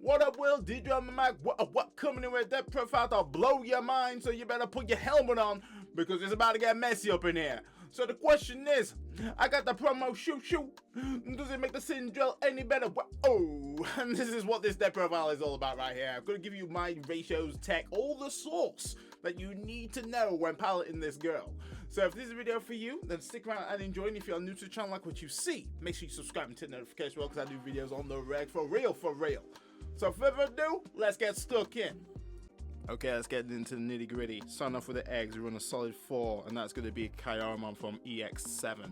What up, Will? Digimon, what coming in with that profile to blow your mind, so you better put your helmet on, because it's about to get messy up in here. So the question is, I got the promo Shoeshoo. Does it make the Cendrill any better? Oh, and this is what this deck profile is all about right here. I'm going to give you my ratios, tech, all the source that you need to know when piloting this girl. So if this is a video for you, then stick around and enjoy. And if you're new to the channel, like what you see, make sure you subscribe and hit the notification bell, because I do videos on the reg for real, for real. So further ado, let's get stuck in. Okay, let's get into the nitty gritty. Starting off with the eggs, we run a solid 4, and that's going to be a Shoeshoemon from EX8.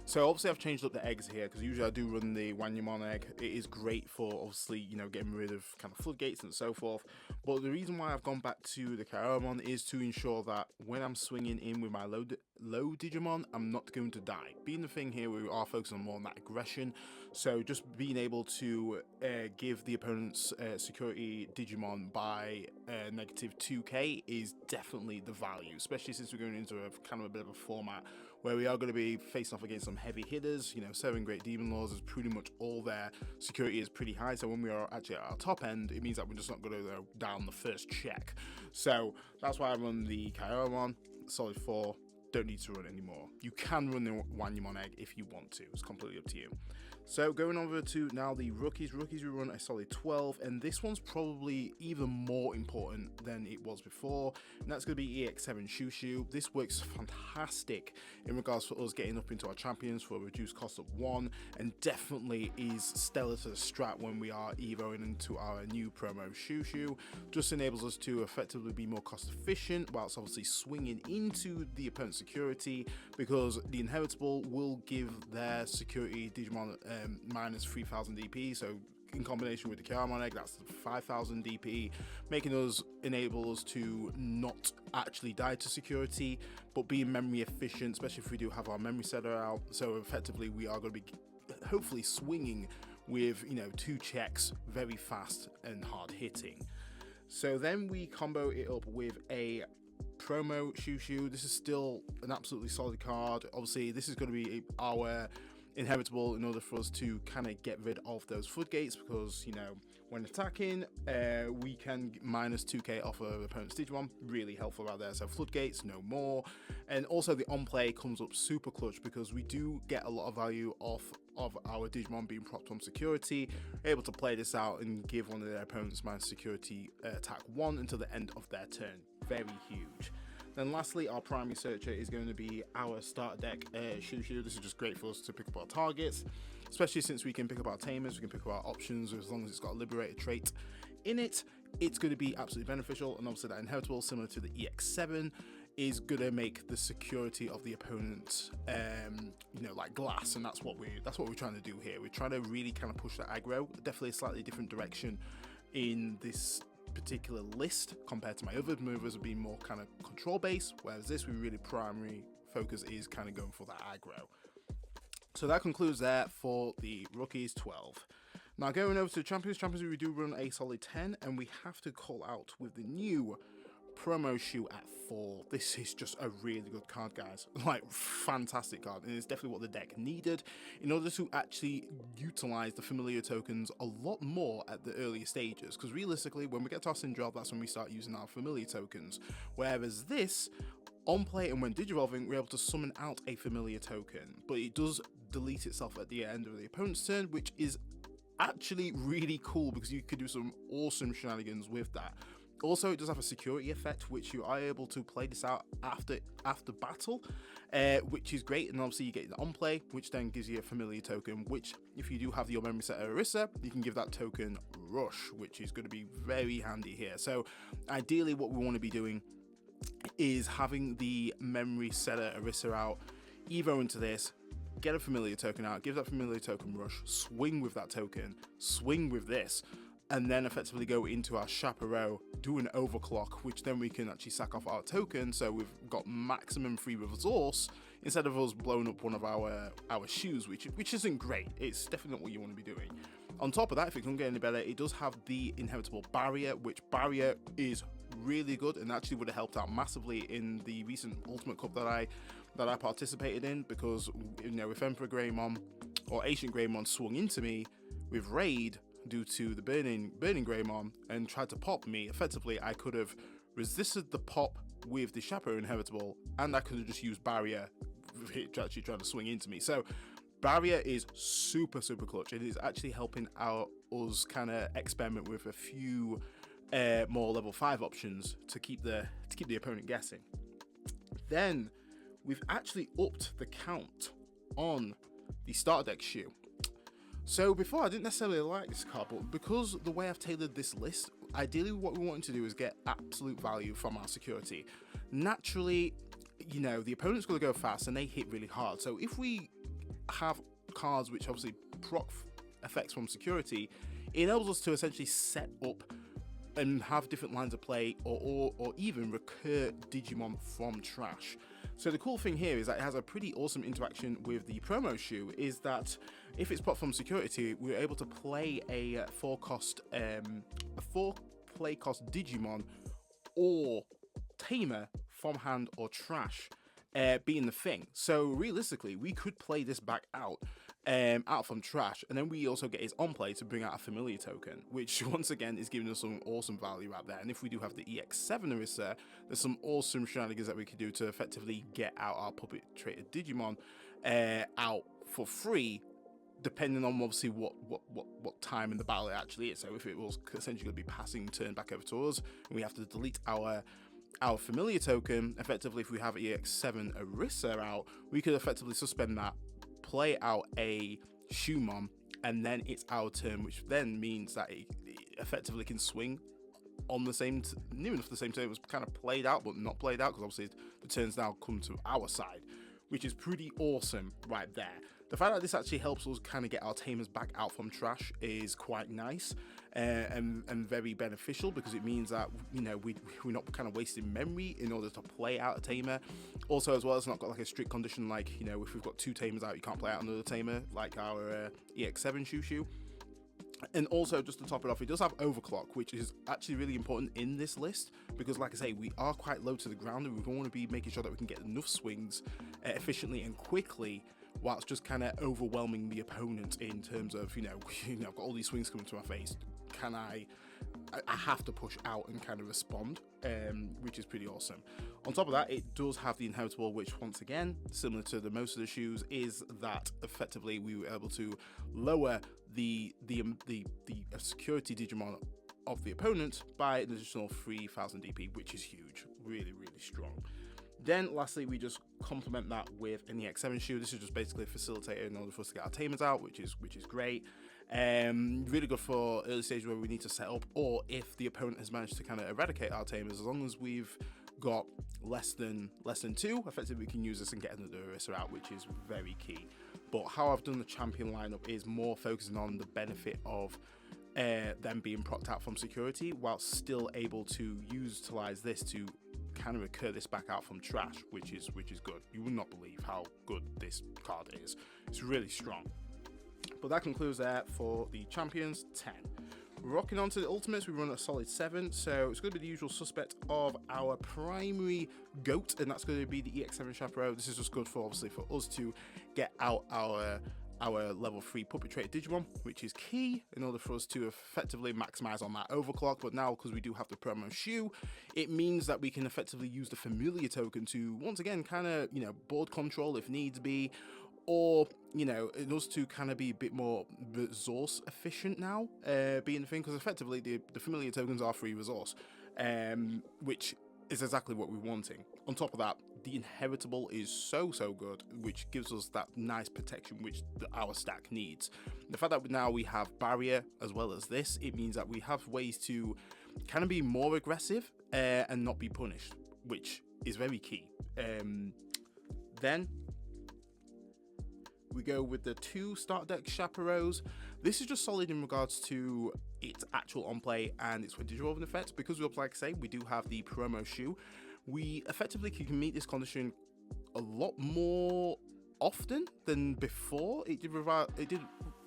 So obviously I've changed up the eggs here, because usually I do run the Wanyamon egg. It is great for obviously, you know, getting rid of kind of floodgates and so forth. But the reason why I've gone back to the Shoeshoemon is to ensure that when I'm swinging in with my low Digimon, I'm not going to die. Being the thing here, we are focusing more on that aggression. So just being able to give the opponent's security Digimon by negative 2k is definitely the value, especially since we're going into a kind of a bit of a format where we are going to be facing off against some heavy hitters. You know, 7 Great Demon Lords is pretty much all their security is pretty high, so when we are actually at our top end, it means that we're just not going to go down the first check. So that's why I run the Shoeshoemon, solid 4. Don't need to run anymore. You can run the Wanyamon egg if you want to. It's completely up to you. So going over to now the rookies. Rookies, we run a solid 12, and this one's probably even more important than it was before, and that's going to be EX7 Shoeshoo. This works fantastic in regards for us getting up into our champions for a reduced cost of 1, and definitely is stellar to the strat when we are evoing into our new promo Shoeshoo. Just enables us to effectively be more cost efficient, whilst obviously swinging into the opponent's security, because the inheritable will give their security Digimon minus 3000 DP. So in combination with the Shoeshoemon egg, that's 5000 DP, making us enable us to not actually die to security, but being memory efficient, especially if we do have our memory setter out. So effectively we are going to be hopefully swinging with, you know, 2 checks, very fast and hard hitting. So then we combo it up with a promo Shoeshoo. This is still an absolutely solid card. Obviously this is going to be our inheritable in order for us to kind of get rid of those floodgates, because, you know, when attacking we can minus 2k off of opponent's Digimon, really helpful out there. So floodgates no more, and also the on play comes up super clutch, because we do get a lot of value off of our Digimon being propped on security, able to play this out and give one of their opponents minus security attack 1 until the end of their turn. Very huge. Then lastly, our primary searcher is going to be our starter deck Shoeshoo. This is just great for us to pick up our targets, especially since we can pick up our Tamers, we can pick up our options, as long as it's got a liberator trait in it. It's going to be absolutely beneficial, and obviously that inheritable, similar to the EX7, is going to make the security of the opponent, you know, like glass, and that's what we're trying to do here. We're trying to really kind of push that aggro, definitely a slightly different direction in this particular list compared to my other movers of being more kind of control based, whereas this, we really primary focus is kind of going for that aggro. So that concludes that for the rookies 12. Now going over to the champions, we do run a solid 10, and we have to call out with the new promo shoe at 4. This is just a really good card, guys. Like, fantastic card, and it's definitely what the deck needed in order to actually utilize the familiar tokens a lot more at the earlier stages, because realistically when we get to our Cendrillmon, that's when we start using our familiar tokens, whereas this, on play and when digivolving, we're able to summon out a familiar token, but it does delete itself at the end of the opponent's turn, which is actually really cool, because you could do some awesome shenanigans with that. Also, it does have a security effect, which you are able to play this out after battle, which is great. And obviously you get the on play, which then gives you a familiar token, which if you do have your memory set Orisa, you can give that token Rush, which is going to be very handy here. So ideally what we want to be doing is having the memory setter Orisa out, evo into this, get a familiar token out, give that familiar token Rush, swing with that token, swing with this, and then effectively go into our chaperone, do an overclock, which then we can actually sack off our token, so we've got maximum free resource instead of us blowing up one of our shoes, which isn't great. It's definitely not what you want to be doing. On top of that, if it can get any better, it does have the inheritable barrier, which barrier is really good and actually would have helped out massively in the recent Ultimate Cup that I participated in, because, you know, if Emperor Greymon or Ancient Greymon swung into me with Raid, due to the burning Greymon and tried to pop me, effectively I could have resisted the pop with the Chaperone inheritable, and I could have just used barrier to actually try to swing into me. So barrier is super clutch. It is actually helping us kind of experiment with a few more level 5 options to keep the opponent guessing. Then we've actually upped the count on the starter deck shoe. So before, I didn't necessarily like this card, but because the way I've tailored this list, ideally what we want to do is get absolute value from our security. Naturally, you know, the opponent's going to go fast and they hit really hard. So if we have cards which obviously proc effects from security, it enables us to essentially set up and have different lines of play, or even recur Digimon from trash. So the cool thing here is that it has a pretty awesome interaction with the promo shoe, is that if it's put from security, we're able to play a 4-cost play cost Digimon or Tamer from hand or trash, being the thing. So realistically, we could play this back out from trash, and then we also get his on play to bring out a familiar token, which once again is giving us some awesome value out there. And if we do have the EX8 Orisa, there's some awesome shenanigans that we could do to effectively get out our puppet traded Digimon out for free, depending on obviously what time in the battle it actually is. So if it was essentially going to be passing turn back over to us, and we have to delete our familiar token, effectively if we have EX8 Orisa out, we could effectively suspend that, play out a Shoeshoemon, and then it's our turn, which then means that it effectively can swing on the same, near enough the same turn it was kind of played out, but not played out, because obviously the turns now come to our side, which is pretty awesome right there. The fact that this actually helps us kind of get our Tamers back out from trash is quite nice and very beneficial, because it means that, you know, we're not kind of wasting memory in order to play out a Tamer. Also, as well, it's not got like a strict condition like, you know, if we've got 2 Tamers out, you can't play out another Tamer, like our EX8 Shoeshoe. And also, just to top it off, it does have overclock, which is actually really important in this list, because like I say, we are quite low to the ground, and we want to be making sure that we can get enough swings efficiently and quickly, whilst just kind of overwhelming the opponent in terms of, you know, I've got all these swings coming to my face. Can I have to push out and kind of respond, which is pretty awesome. On top of that, it does have the inheritable, which once again, similar to the most of the shoes, is that effectively we were able to lower the security Digimon of the opponent by an additional 3000 DP, which is huge, really strong. Then lastly, we just complement that with an EX8 shoe. This is just basically a facilitator in order for us to get our Tamers out, which is great. Really good for early stage where we need to set up, or if the opponent has managed to kind of eradicate our Tamers. As long as we've got less than 2, effectively we can use this and get another Orisa out, which is very key. But how I've done the champion lineup is more focusing on the benefit of them being procced out from security, while still able to utilize this to kind of recur this back out from trash, which is good. You would not believe how good this card is. It's really strong. But that concludes that for the champions 10. Rocking on to the ultimates, we run a solid 7, so it's going to be the usual suspect of our primary GOAT, and that's going to be the EX8 Chaperone. This is just good for, obviously, for us to get out our level 3 puppet trait Digimon, which is key in order for us to effectively maximize on that overclock. But now, because we do have the promo shoe, it means that we can effectively use the familiar token to once again kind of, you know, board control if needs be, or, you know, in us to kind of be a bit more resource efficient now, being the thing, because effectively the familiar tokens are free resource, which is exactly what we're wanting. On top of that, the inheritable is so good, which gives us that nice protection which our stack needs. The fact that now we have barrier as well as this, it means that we have ways to kind of be more aggressive and not be punished, which is very key. Then we go with the 2 start deck Chaperones. This is just solid in regards to its actual on play and its Digivolving effects, because we, like I say, we do have the promo shoe. We effectively can meet this condition a lot more often than before. It did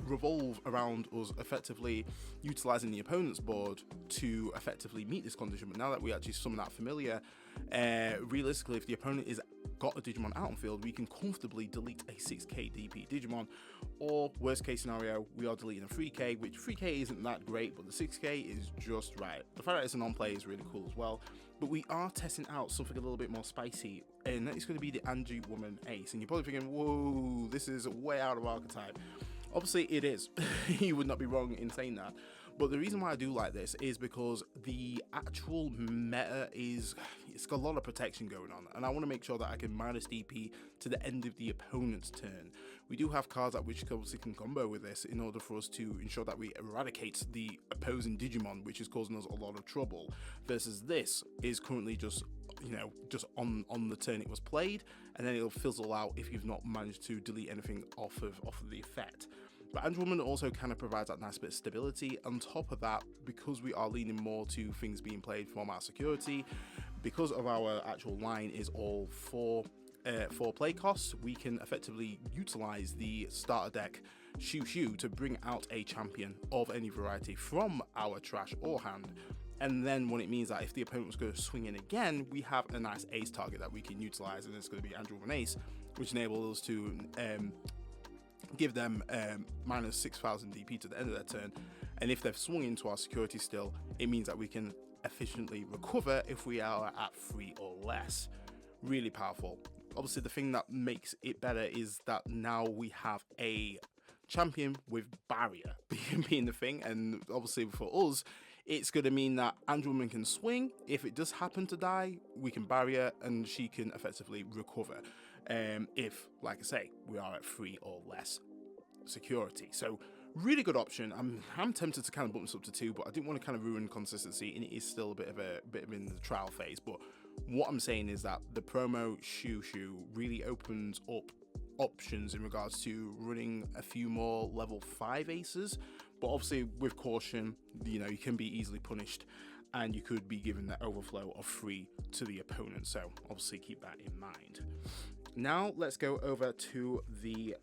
revolve around us effectively utilizing the opponent's board to effectively meet this condition. But now that we actually summon that familiar, realistically, if the opponent is got a Digimon out on field, we can comfortably delete a 6k DP Digimon, or worst case scenario, we are deleting a 3k, which 3k isn't that great, but the 6k is just right. The fact that it's a non-play is really cool as well. But we are testing out something a little bit more spicy, and that is going to be the Angewomon Ace. And you're probably thinking, whoa, this is way out of archetype. Obviously it is. You would not be wrong in saying that. But the reason why I do like this is because the actual meta it's got a lot of protection going on, and I want to make sure that I can minus DP to the end of the opponent's turn. We do have cards that which obviously can combo with this in order for us to ensure that we eradicate the opposing Digimon, which is causing us a lot of trouble, versus this is currently just, you know, just on the turn it was played, and then it'll fizzle out if you've not managed to delete anything off of the effect. But Angewomon also kind of provides that nice bit of stability. On top of that, because we are leaning more to things being played from our security, because of our actual line is all for play costs, we can effectively utilize the starter deck Shoeshue to bring out a champion of any variety from our trash or hand. And then what it means that if the opponent was going to swing in again, we have a nice ace target that we can utilize, and it's going to be Angewomon Ace, which enables us to give them minus 6,000 DP to the end of their turn. And if they've swung into our security still, it means that we can efficiently recover if we are at 3 or less. Really powerful. Obviously, the thing that makes it better is that now we have a champion with barrier being the thing, and obviously for us, it's going to mean that Angewomon can swing. If it does happen to die, we can barrier and she can effectively recover. If, like I say, we are at 3 or less security. So really good option. I'm tempted to kind of bump this up to 2, but I didn't want to kind of ruin consistency, and it is still a bit in the trial phase. But what I'm saying is that the promo Shoeshue really opens up options in regards to running a few more level 5 aces, but obviously with caution, you know, you can be easily punished and you could be given that overflow of 3 to the opponent. So obviously keep that in mind. Now let's go over to the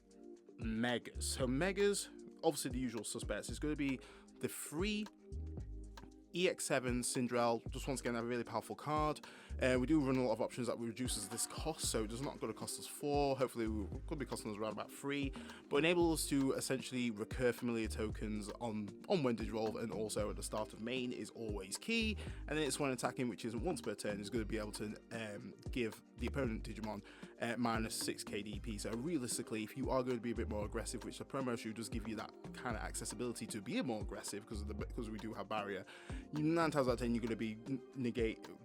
Megas. So Megas, obviously the usual suspects. It's going to be the 3 EX8 Cendrillmon. Just once again, a really powerful card. We do run a lot of options that reduces this cost, so it does not going to cost us 4. Hopefully it could be costing us around about 3, but enables us to essentially recur familiar tokens on when Digivolve, and also at the start of main is always key. And then it's when attacking, which isn't once per turn, is going to be able to give the opponent Digimon minus 6k DP. So realistically, if you are going to be a bit more aggressive, which the promo shoe does give you that kind of accessibility to be more aggressive because we do have barrier, 9 times out of 10 you're going to be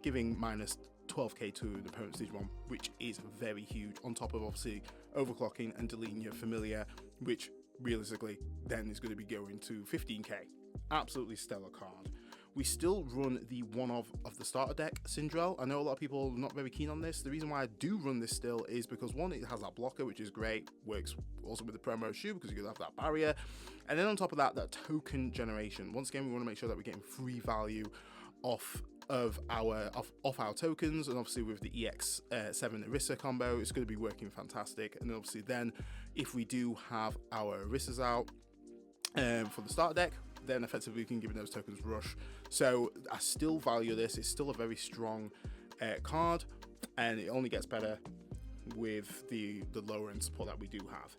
giving minus 12k to the opponent's Digimon, which is very huge, on top of obviously overclocking and deleting your familiar, which realistically then is going to be going to 15k. Absolutely stellar card. We still run the one of the starter deck Cendrillmon. I know a lot of people are not very keen on this. The reason why I do run this still is because, one, it has that blocker, which is great, works also with the promo shoe because you're going to have that barrier, and then on top of that, that token generation. Once again, we want to make sure that we're getting free value off our tokens, and obviously with the EX8 Orisa combo, it's going to be working fantastic. And obviously then if we do have our Orisas out for the starter deck, then effectively we can give those tokens rush. So I still value this. It's still a very strong card, and it only gets better with the lower end support that we do have.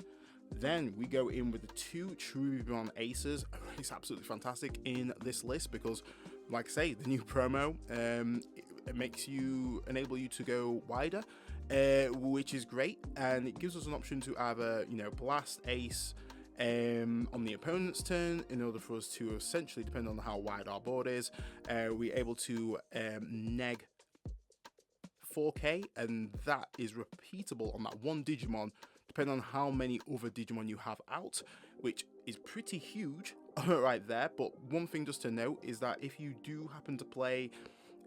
Then we go in with the 2 Shoeshoemon aces. It's absolutely fantastic in this list because, like I say, the new promo it makes enable you to go wider, which is great, and it gives us an option to either, you know, blast ace on the opponent's turn in order for us to essentially, depending on how wide our board is, we're able to neg 4k, and that is repeatable on that one Digimon depending on how many other Digimon you have out, which is pretty huge right there. But one thing just to note is that if you do happen to play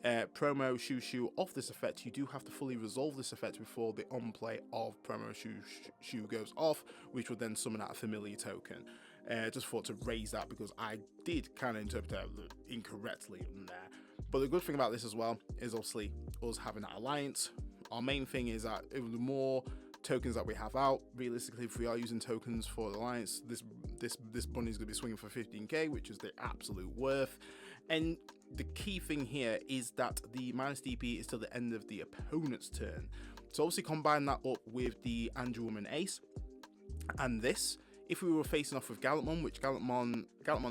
promo Shoeshue off this effect, you do have to fully resolve this effect before the on play of promo Shoeshue goes off, which would then summon out a familiar token. Just thought to raise that because I did kind of interpret that incorrectly in there. But the good thing about this as well is obviously us having that alliance. Our main thing is that the more tokens that we have out, realistically, if we are using tokens for the alliance, this this bunny's going to be swinging for 15k, which is the absolute worth. And the key thing here is that the minus DP is till the end of the opponent's turn. So obviously combine that up with the Andrewwoman Ace and this. If we were facing off with Gallantmon, which Gallantmon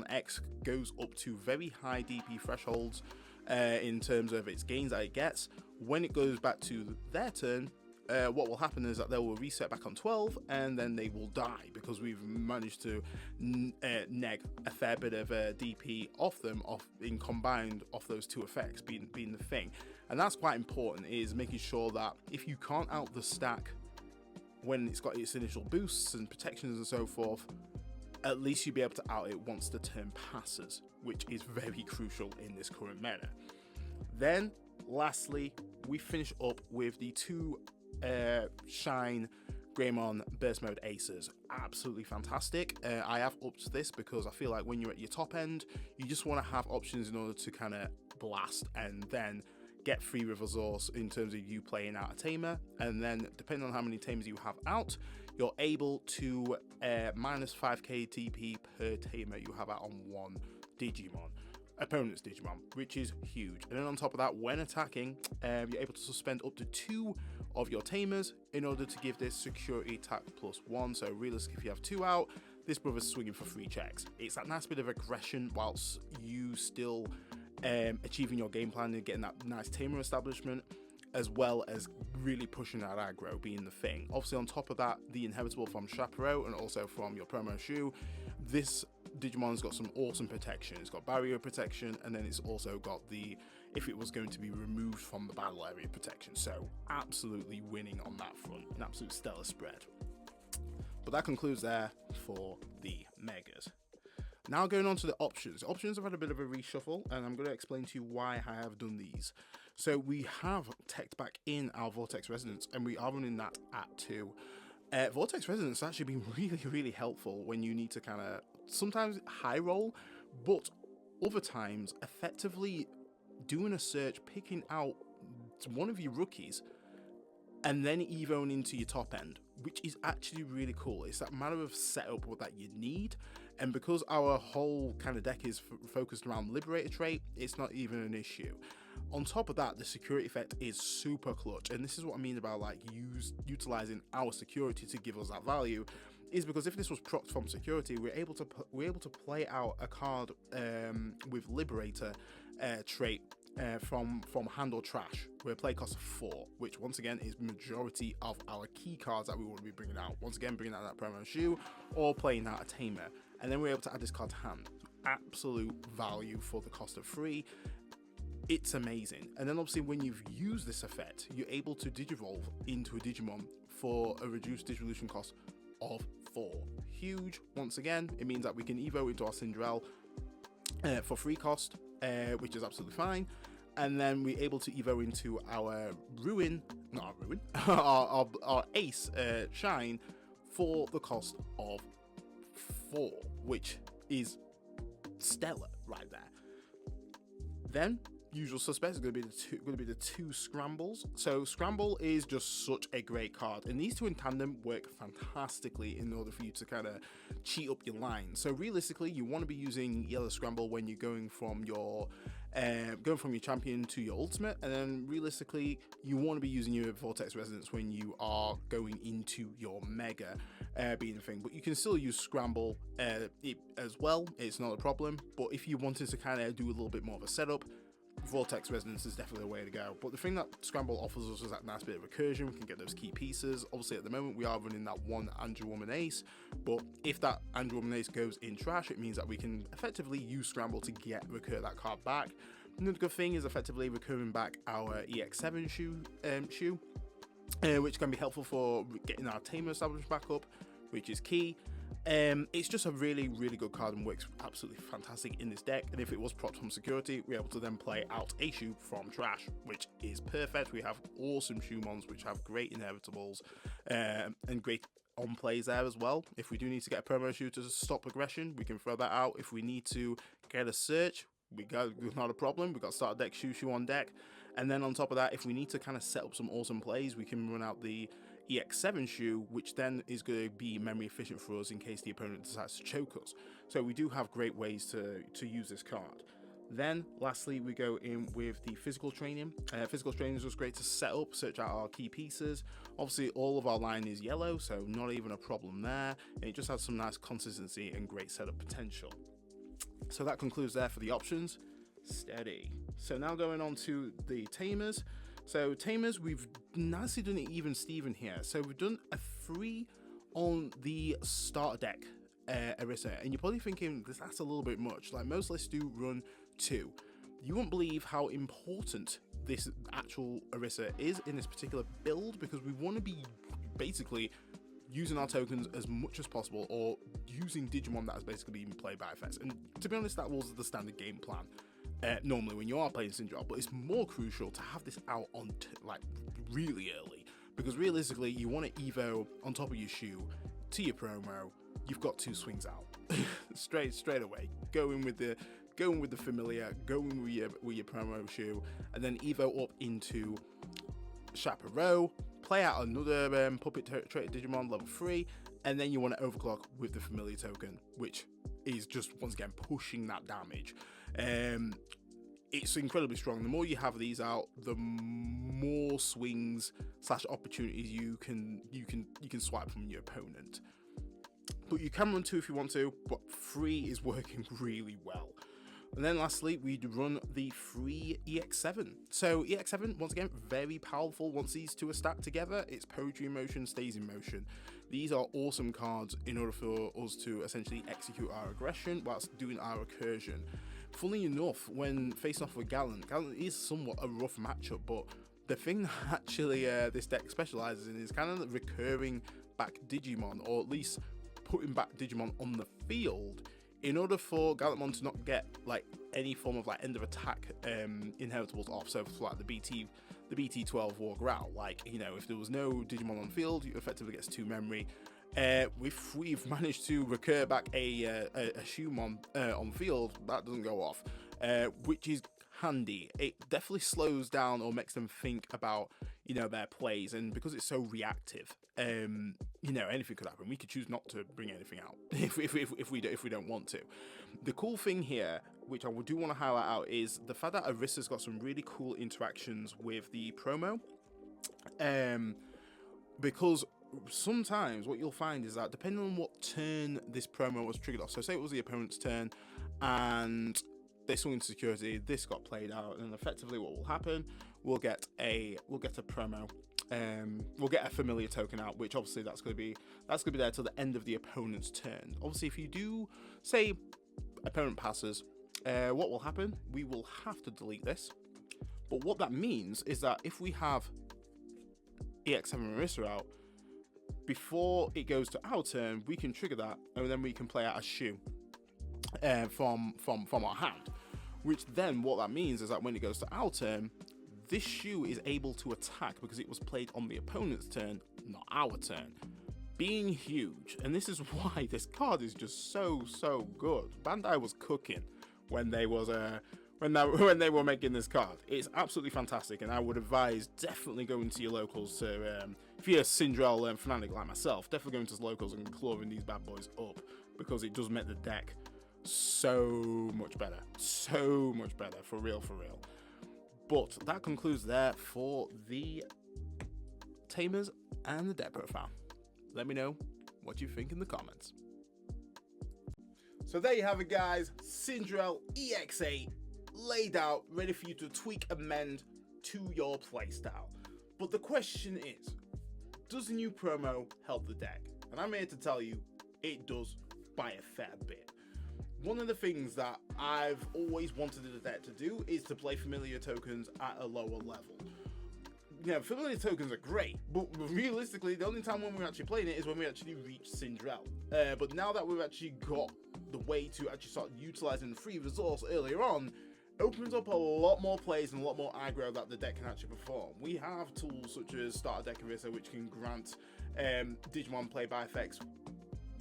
X goes up to very high DP thresholds in terms of its gains that it gets, when it goes back to their turn, what will happen is that they will reset back on 12 and then they will die because we've managed to neg a fair bit of DP off them in combined off those two effects being the thing. And that's quite important, is making sure that if you can't out the stack when it's got its initial boosts and protections and so forth, at least you'll be able to out it once the turn passes, which is very crucial in this current meta. Then lastly, we finish up with the two Shine Greymon Burst Mode Aces. Absolutely fantastic. I have upped this because I feel like when you're at your top end, you just want to have options in order to kind of blast and then get free resource in terms of you playing out a tamer, and then depending on how many tamers you have out, you're able to minus 5k TP per tamer you have out on one Digimon, opponent's Digimon, which is huge. And then on top of that, when attacking, you're able to suspend up to 2 of your tamers in order to give this security attack +1. So realistically, if you have 2 out, this brother's swinging for 3 checks. It's that nice bit of aggression whilst you still achieving your game plan and getting that nice tamer establishment, as well as really pushing that aggro being the thing. Obviously on top of that, the inheritable from Chaperone and also from your promo shoe, this Digimon's got some awesome protection. It's got barrier protection, and then it's also got the, if it was going to be removed from the battle area, protection. So absolutely winning on that front, an absolute stellar spread. But that concludes there for the megas. Now going on to the options. Options have had a bit of a reshuffle, and I'm going to explain to you why I have done these. So we have teched back in our Vortex Resonance, and we are running that at 2. Vortex Resonance has actually been really helpful when you need to kind of sometimes high roll, but other times effectively doing a search, picking out one of your rookies, and then evoing into your top end, which is actually really cool. It's that matter of setup that you need. And because our whole kind of deck is focused around Liberator trait, it's not even an issue. On top of that, the security effect is super clutch. And this is what I mean about like utilizing our security to give us that value, is because if this was procced from security, we're able to play out a card with Liberator trait from Handle Trash, where play cost 4, which once again is majority of our key cards that we want to be bringing out. Once again, bringing out that promo shoe or playing out a tamer, and then we're able to add this card to hand. Absolute value for the cost of 3. It's amazing. And then obviously when you've used this effect, you're able to digivolve into a Digimon for a reduced Digivolution cost of 4. Huge. Once again, it means that we can evo into our Cendrillmon for 3 cost, which is absolutely fine. And then we're able to evo into our our Ace Shine for the cost of 4, which is stellar right there. Then usual suspects is going to be the two Scrambles. So Scramble is just such a great card, and these two in tandem work fantastically in order for you to kind of cheat up your line. So realistically, you want to be using Yellow Scramble when you're going from your champion to your ultimate, and then realistically, you want to be using your Vortex Resonance when you are going into your Mega being the thing. But you can still use Scramble as well. It's not a problem. But if you wanted to kind of do a little bit more of a setup, Vortex Resonance is definitely the way to go. But the thing that Scramble offers us is that nice bit of recursion. We can get those key pieces. Obviously, at the moment, we are running that one Andrewwoman Ace. But if that Andrewwoman Ace goes in trash, it means that we can effectively use Scramble to recur that card back. Another good thing is effectively recurring back our EX8 shoe, which can be helpful for getting our Tamer established back up, which is key. It's just a really good card and works absolutely fantastic in this deck. And if it was propped from security, we're able to then play out a shoe from trash, which is perfect. We have awesome Shoeshoemons which have great inheritables and great on plays there as well. If we do need to get a promo shoe to stop aggression, we can throw that out. If we need to get a search, not a problem. We've got starter deck Shoeshoe on deck. And then on top of that, if we need to kind of set up some awesome plays, we can run out the EX8 shoe, which then is going to be memory efficient for us in case the opponent decides to choke us. So we do have great ways to use this card. Then, lastly, we go in with the physical training. Physical training is just great to set up, search out our key pieces. Obviously, all of our line is yellow, so not even a problem there. And it just has some nice consistency and great setup potential. So that concludes there for the options. Steady. So now going on to the Tamers. So Tamers, we've nicely done it even Steven here. So we've done a 3 on the starter deck Orisa, and you're probably thinking that's a little bit much. Like most lists do run 2. You won't believe how important this actual Orisa is in this particular build, because we want to be basically using our tokens as much as possible, or using Digimon that has basically been played by effects. And to be honest, that was the standard game plan normally when you are playing Cendrillmon, but it's more crucial to have this out on like really early, because realistically you want to evo on top of your shoe to your promo. You've got 2 swings out straight away. Going with the familiar, going with your promo shoe, and then evo up into Chaperone, play out another puppet trait Digimon level 3, and then you want to overclock with the familiar token, which is just once again pushing that damage. It's incredibly strong. The more you have these out, the more swings / opportunities you can swipe from your opponent. But you can run 2 if you want to, but 3 is working really well. And then lastly, we run the free EX8. So EX8, once again, very powerful. Once these 2 are stacked together, it's poetry in motion, stays in motion. These are awesome cards in order for us to essentially execute our aggression whilst doing our recursion. Funnily enough, when facing off with Gallant is somewhat a rough matchup, but the thing that actually this deck specializes in is kind of recurring back Digimon, or at least putting back Digimon on the field, in order for Gallantmon to not get like any form of like end of attack inheritables off. So for like the BT12 War Growl, like, you know, if there was no Digimon on field, you effectively gets 2 memory. We've managed to recur back a Shoeshoemon on field, that doesn't go off, which is handy. It definitely slows down or makes them think about, you know, their plays, and because it's so reactive, you know, anything could happen. We could choose not to bring anything out if we don't want to. The cool thing here, which I do want to highlight out, is the fact that Orisa's got some really cool interactions with the promo, because sometimes what you'll find is that depending on what turn this promo was triggered off, so say it was the opponent's turn and they swung into security, this got played out, and effectively what will happen, we'll get a promo, we'll get a familiar token out, which obviously that's gonna be there till the end of the opponent's turn. Obviously, if you do say opponent passes, what will happen, we will have to delete this. But what that means is that if we have EX8 Orisa out, before it goes to our turn, we can trigger that, and then we can play out a shoe from our hand. Which then, what that means is that when it goes to our turn, this shoe is able to attack because it was played on the opponent's turn, not our turn. Being huge, and this is why this card is just so good. Bandai was cooking when they was when they were making this card. It's absolutely fantastic, and I would advise definitely going to your locals to, if you're a Cendrillmon fanatic like myself, definitely going to locals and clawing these bad boys up, because it does make the deck so much better, for real. But that concludes there for the Tamers and the deck profile. Let me know what you think in the comments. So there you have it, guys. Cendrillmon EX8 laid out, ready for you to tweak, amend to your playstyle. But the question is, does the new promo help the deck? And I'm here to tell you, it does by a fair bit. One of the things that I've always wanted the deck to do is to play familiar tokens at a lower level. You know, familiar tokens are great, but realistically, the only time when we're actually playing it is when we actually reach Cendrillmon. But now that we've actually got the way to actually start utilizing the free resource earlier on, opens up a lot more plays and a lot more aggro that the deck can actually perform. We have tools such as Starter Deck Orisa, which can grant Digimon play by effects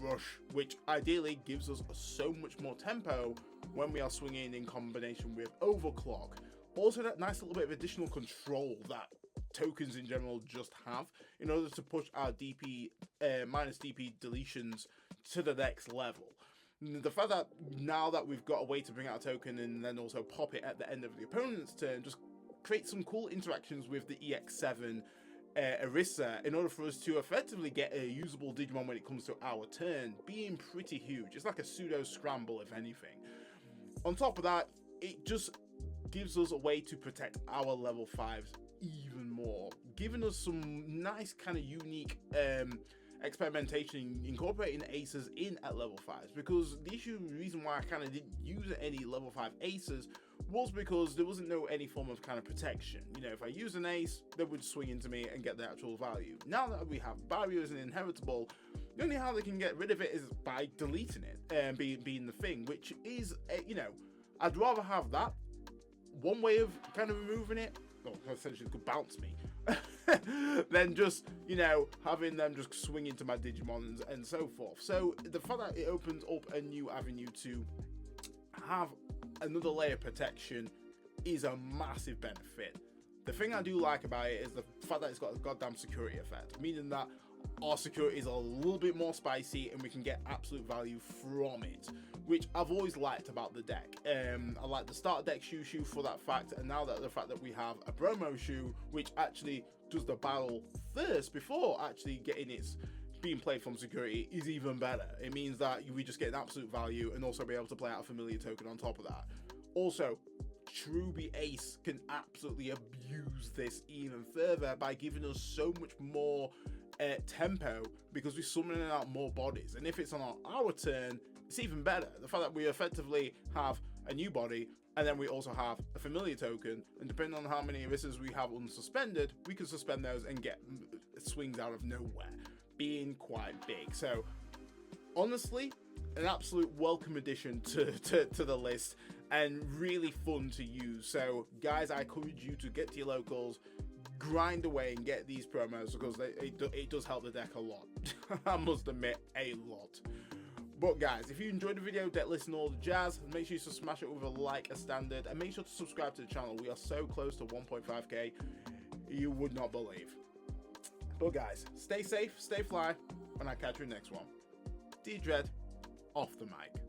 rush, which ideally gives us so much more tempo when we are swinging in combination with overclock. Also, that nice little bit of additional control that tokens in general just have in order to push our DP minus DP deletions to the next level. The fact that now that we've got a way to bring out a token and then also pop it at the end of the opponent's turn, just create some cool interactions with the EX7 Orisa in order for us to effectively get a usable Digimon when it comes to our turn, being pretty huge. It's like a pseudo scramble, if anything. On top of that, it just gives us a way to protect our level 5s even more, giving us some nice kind of unique experimentation, incorporating aces in at level 5s, because the reason why I kind of didn't use any level 5 aces was because there wasn't any form of kind of protection. You know, if I use an ace, they would swing into me and get the actual value. Now that we have barriers and inheritable, the only how they can get rid of it is by deleting it and being the thing, which is, you know, I'd rather have that one way of kind of removing it, well, essentially it could bounce me, than just, you know, having them just swing into my Digimon and so forth. So the fact that it opens up a new avenue to have another layer of protection is a massive benefit. The thing I do like about it is the fact that it's got a goddamn security effect, meaning that our security is a little bit more spicy and we can get absolute value from it, which I've always liked about the deck. I like the starter deck Shoeshoe for that fact, and now that the fact that we have a promo shoe which actually does the battle first before actually getting its being played from security is even better. It means that we just get an absolute value and also be able to play out a familiar token on top of that. Also, Truby Ace can absolutely abuse this even further by giving us so much more tempo, because we're summoning out more bodies, and if it's on our turn, it's even better. The fact that we effectively have a new body and then we also have a familiar token, and depending on how many Orisas we have unsuspended, we can suspend those and get swings out of nowhere, being quite big. So honestly, an absolute welcome addition to the list and really fun to use. So guys, I encourage you to get to your locals, grind away and get these promos, because it does help the deck a lot. I must admit, a lot. But guys, if you enjoyed the video, deck list and all the jazz, make sure you smash it with a like as standard, and make sure to subscribe to the channel. We are so close to 1.5k, you would not believe. But guys, stay safe, stay fly, and I'll catch you in the next one. D-Dread, off the mic.